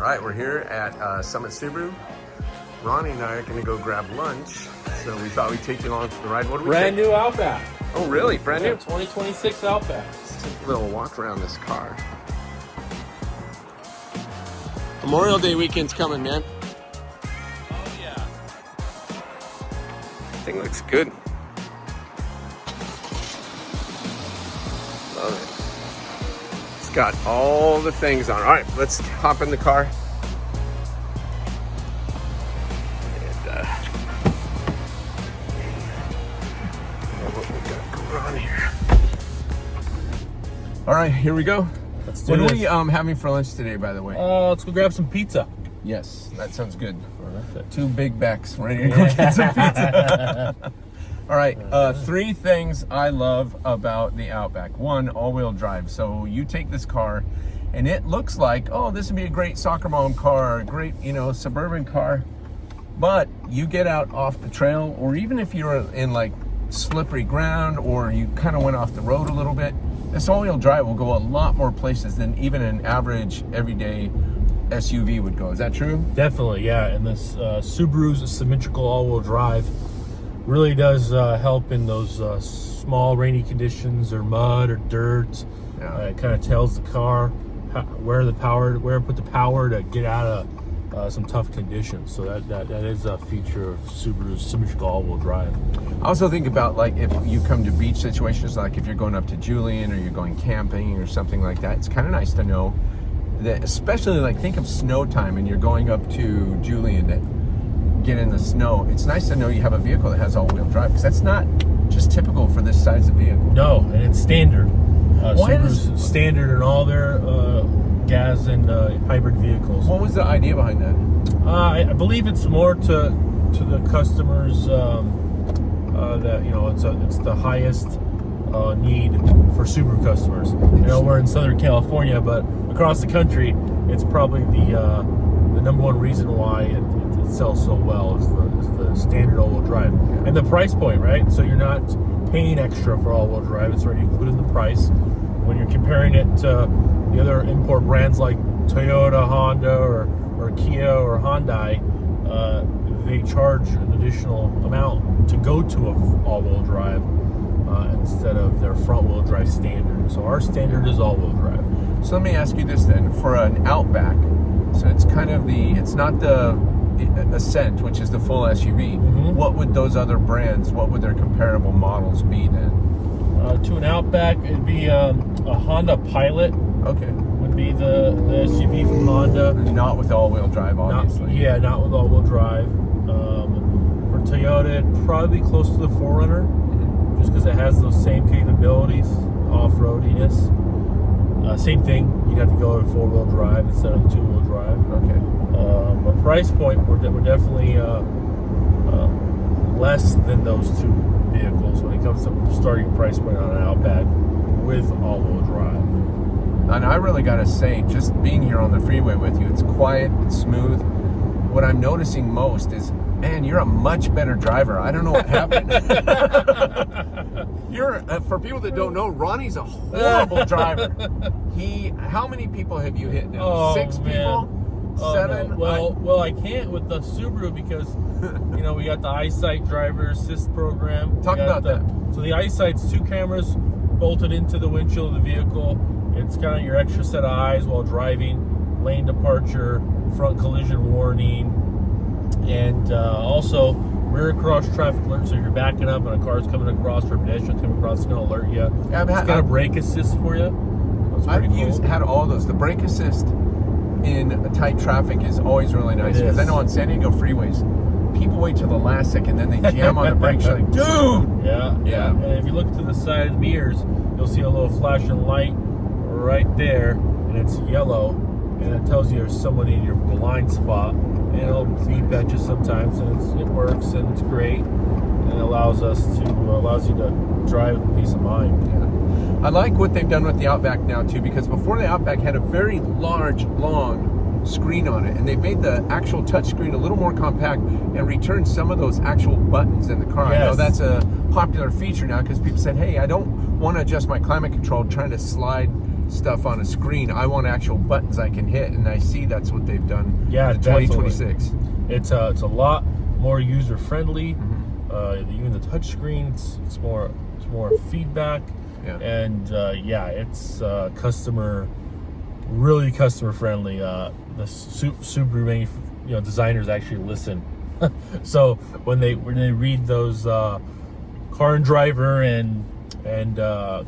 right, we're here at Summit Subaru. Ronnie and I are going to go grab lunch, so we thought we'd take you along for the ride. What do we Brand new Outback. Oh, really? Brand new? 2026 Outback. Let's take a little walk around this car. Memorial Day weekend's coming, man. Oh, yeah. Thing looks good. Love it. It's got all the things on. All right, let's hop in the car. And what we got going on here. All right, here we go. Let's do What are this. we having for lunch today, by the way? Let's go grab some pizza. Yes, that sounds good. Perfect. 2 big backs ready to go get some pizza. All right, 3 things I love about the Outback. 1, all-wheel drive. So you take this car, and it looks like, oh, this would be a great soccer mom car, a great, suburban car. But you get out off the trail, or even if you're in like slippery ground, or you kind of went off the road a little bit, this all-wheel drive will go a lot more places than even an average, everyday SUV would go. Is that true? Definitely, yeah. And this Subaru's symmetrical all-wheel drive really does help in those small rainy conditions or mud or dirt. Yeah. It kind of tells the car where to put the power to get out of some tough conditions. So that is a feature of Subaru's symmetrical all-wheel drive. I also think about, like, if you come to beach situations, like if you're going up to Julian or you're going camping or something like that, it's kind of nice to know that, especially like think of snow time and you're going up to Julian to get in the snow. It's nice to know you have a vehicle that has all-wheel drive, because that's not just typical for this size of vehicle. No, and it's standard. Why Subaru's standard in all their gas and hybrid vehicles. What was the idea behind that? I believe it's more to the customers that it's the highest need for Subaru customers. We're in Southern California, but across the country, it's probably the number one reason why it sells so well is the standard all-wheel drive and the price point, right? So you're not paying extra for all-wheel drive; it's already included in the price. When you're comparing it to the other import brands like Toyota, Honda, or Kia or Hyundai, they charge an additional amount to go to a all-wheel drive instead of their front-wheel drive standard. So our standard is all-wheel drive. So let me ask you this then: for an Outback, so it's kind of it's not the Ascent, which is the full SUV. Mm-hmm. What would those other brands? What would their comparable models be then? To an Outback, it'd be a Honda Pilot. Okay. Would be the SUV from Honda. Not with all-wheel drive, obviously. Not with all-wheel drive. For Toyota, it'd probably be close to the 4Runner, just because it has those same capabilities, off-roadiness. Same thing, you'd have to go with 4-wheel drive instead of 2-wheel drive. Okay. But price point, we're definitely less than those 2 vehicles when it comes to starting price point on an Outback with all-wheel drive. And I really got to say, just being here on the freeway with you, it's quiet, it's smooth. What I'm noticing most is, man, you're a much better driver. I don't know what happened. For people that don't know, Ronnie's a horrible driver. How many people have you hit now? 6 people? 7? No. Well, I can't with the Subaru because, we got the EyeSight driver assist program. Talk about that. So the EyeSight's 2 cameras bolted into the windshield of the vehicle. It's kind of your extra set of eyes while driving, lane departure, front collision warning, and also rear cross traffic alert. So you're backing up and a car's coming across or a pedestrian's coming across, it's going to alert you. Yeah, it's got a brake assist for you. I've had all those. The brake assist in tight traffic is always really nice, because I know on San Diego freeways, people wait till the last second, then they jam on the brakes. You're like, dude! Yeah. And if you look to the side of the mirrors, you'll see a little flashing light right there, and it's yellow, and it tells you there's someone in your blind spot, and it'll beep at you sometimes, and it works, and it's great, and it allows you to drive with peace of mind. Yeah. I like what they've done with the Outback now too, because before the Outback had a very large, long screen on it, and they made the actual touchscreen a little more compact and returned some of those actual buttons in the car. Yes. I know that's a popular feature now because people said, hey, I don't want to adjust my climate control trying to slide stuff on a screen. I want actual buttons I can hit, and I see that's what they've done. Yeah, in 2026. It's a lot more user friendly. Mm-hmm. Even the touch screen, it's more feedback. Yeah. And it's really customer friendly. The Subaru designers actually listen. So when they read those Car and Driver and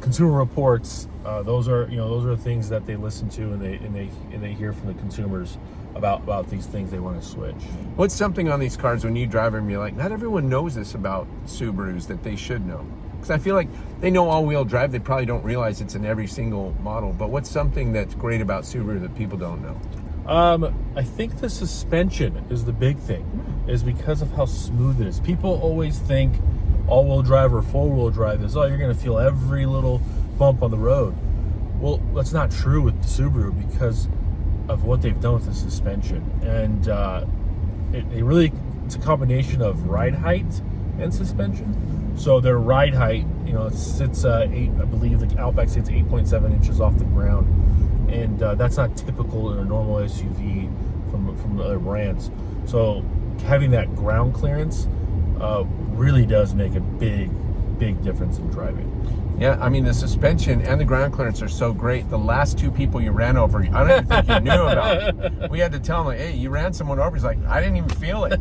Consumer Reports, those are things that they listen to, and they hear from the consumers about these things they want to switch. What's something on these cars when you drive them, you're like, not everyone knows this about Subarus that they should know? Because I feel like they know all-wheel drive. They probably don't realize it's in every single model. But what's something that's great about Subaru that people don't know? I think the suspension is the big thing, is because of how smooth it is. People always think all-wheel drive or four-wheel drive is, you're going to feel every little bump on the road. Well, that's not true with the Subaru because of what they've done with the suspension. And it's a combination of ride height and suspension. So their ride height, it sits I believe the Outback sits 8.7 inches off the ground. And that's not typical in a normal SUV from the other brands. So having that ground clearance really does make a big difference in driving. Yeah, I mean, the suspension and the ground clearance are so great. The last two people you ran over, I don't even think you knew about it. We had to tell him, like, hey, you ran someone over. He's like, I didn't even feel it.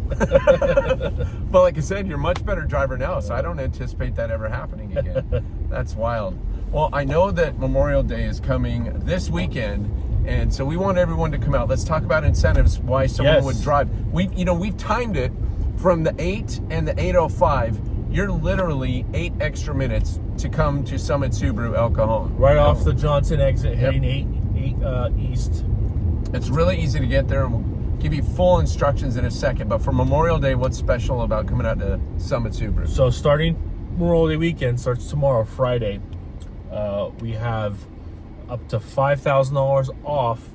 But like I said, you're a much better driver now, so I don't anticipate that ever happening again. That's wild. Well, I know that Memorial Day is coming this weekend, and so we want everyone to come out. Let's talk about incentives, why someone would drive. We've timed it from the 8 and the 8:05. You're literally 8 extra minutes to come to Summit Subaru El Cajon. Right off the Johnson exit, heading 8 east. It's really easy to get there, and we'll give you full instructions in a second. But for Memorial Day, what's special about coming out to Summit Subaru? So starting Memorial Day weekend, starts tomorrow, Friday, we have up to $5,000 off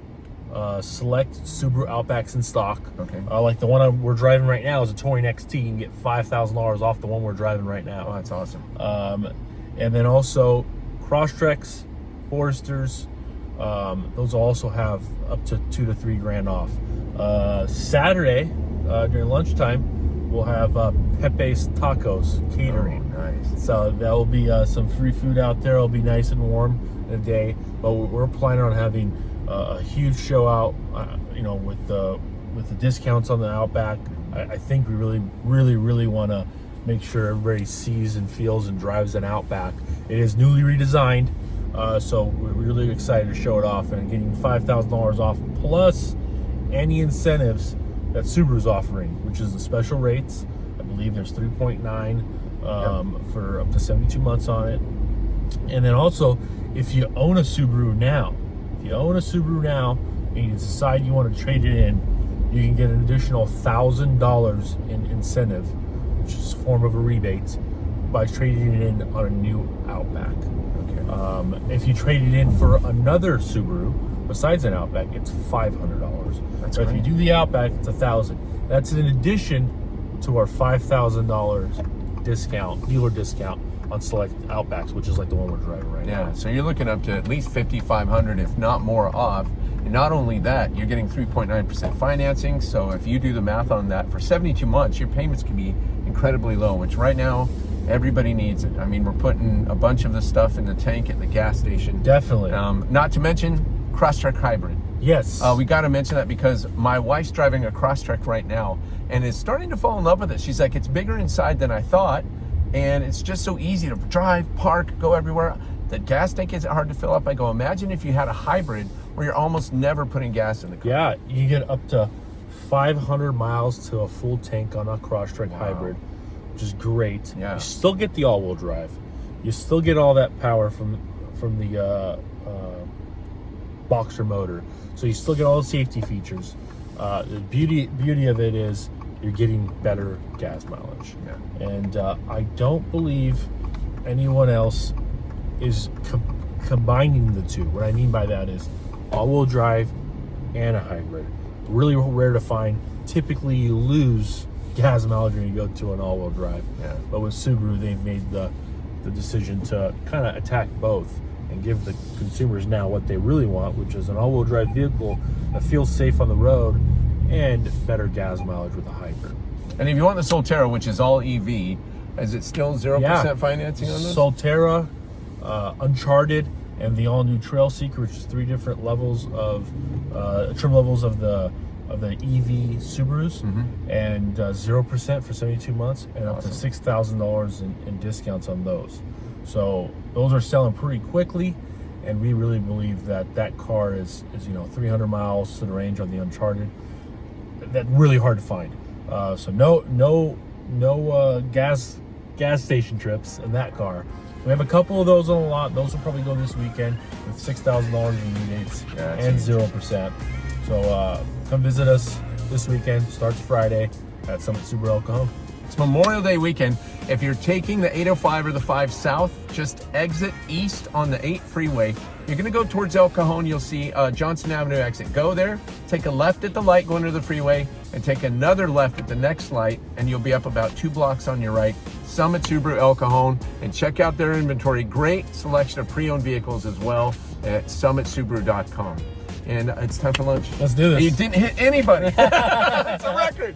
select Subaru Outbacks in stock. Okay. Like the one we're driving right now is a Touring XT. You can get $5,000 off the one we're driving right now. Oh, that's awesome. And then also Crosstreks, Foresters, those also have up to $2,000 to $3,000 off. Saturday during lunchtime, we'll have Pepe's Tacos catering. Oh, nice. So that will be some free food out there. It'll be nice and warm in the day. But we're planning on having a huge show out, with the discounts on the Outback. I think we really want to make sure everybody sees and feels and drives an Outback. It is newly redesigned, so we're really excited to show it off, and getting $5,000 off plus any incentives that Subaru's offering, which is the special rates. I believe there's 3.9 for up to 72 months on it. And then also, if you own a Subaru now, and you decide you want to trade it in, you can get an additional $1,000 in incentive, which is a form of a rebate, by trading it in on a new Outback. Okay. If you trade it in for another Subaru besides an Outback, it's $500. That's but great. if you do the Outback, it's $1,000. That's in addition to our $5,000 discount, dealer discount on select Outbacks, which is like the one we're driving right now. Yeah, so you're looking up to at least $5,500, if not more, off. And not only that, you're getting 3.9% financing. So if you do the math on that, for 72 months, your payments can be incredibly low, which right now, everybody needs it. I mean, we're putting a bunch of the stuff in the tank at the gas station. Definitely. Not to mention Crosstrek Hybrid. Yes. We got to mention that because my wife's driving a Crosstrek right now and is starting to fall in love with it. She's like, it's bigger inside than I thought. And it's just so easy to drive, park, go everywhere. The gas tank isn't hard to fill up. I go, imagine if you had a hybrid where you're almost never putting gas in the car. Yeah, you get up to 500 miles to a full tank on a Crosstrek hybrid, which is great. Yeah. You still get the all-wheel drive. You still get all that power from the Boxer motor. So you still get all the safety features. The beauty of it is you're getting better gas mileage. Yeah. And I don't believe anyone else is combining the two. What I mean by that is all-wheel drive and a hybrid. Really rare to find. Typically, you lose gas mileage when you go to an all-wheel drive. Yeah. But with Subaru, they've made the decision to kind of attack both. and give the consumers now what they really want, which is an all-wheel drive vehicle that feels safe on the road and better gas mileage with a hybrid. And if you want the Solterra, which is all EV, is it still 0% financing on this? Solterra, Uncharted, and the all-new Trail Seeker, which is 3 different levels of trim levels of the EV Subarus, and 0% for 72 months, and up to $6,000 in discounts on those. So those are selling pretty quickly, and we really believe that car is 300 miles to the range on the Uncharted. That's really hard to find. So no gas station trips in that car. We have a couple of those on the lot. Those will probably go this weekend with $6,000 in rebates and 0%. So come visit us this weekend. Starts Friday at Summit Subaru El Cajon. It's Memorial Day weekend. If you're taking the 805 or the 5 south, just exit east on the 8 freeway. You're gonna go towards El Cajon. You'll see Johnson Avenue exit. Go there, take a left at the light going to the freeway, and take another left at the next light, and you'll be up about 2 blocks on your right. Summit Subaru El Cajon, and check out their inventory. Great selection of pre-owned vehicles as well at summitsubaru.com. And it's time for lunch. Let's do this. You didn't hit anybody. It's a record.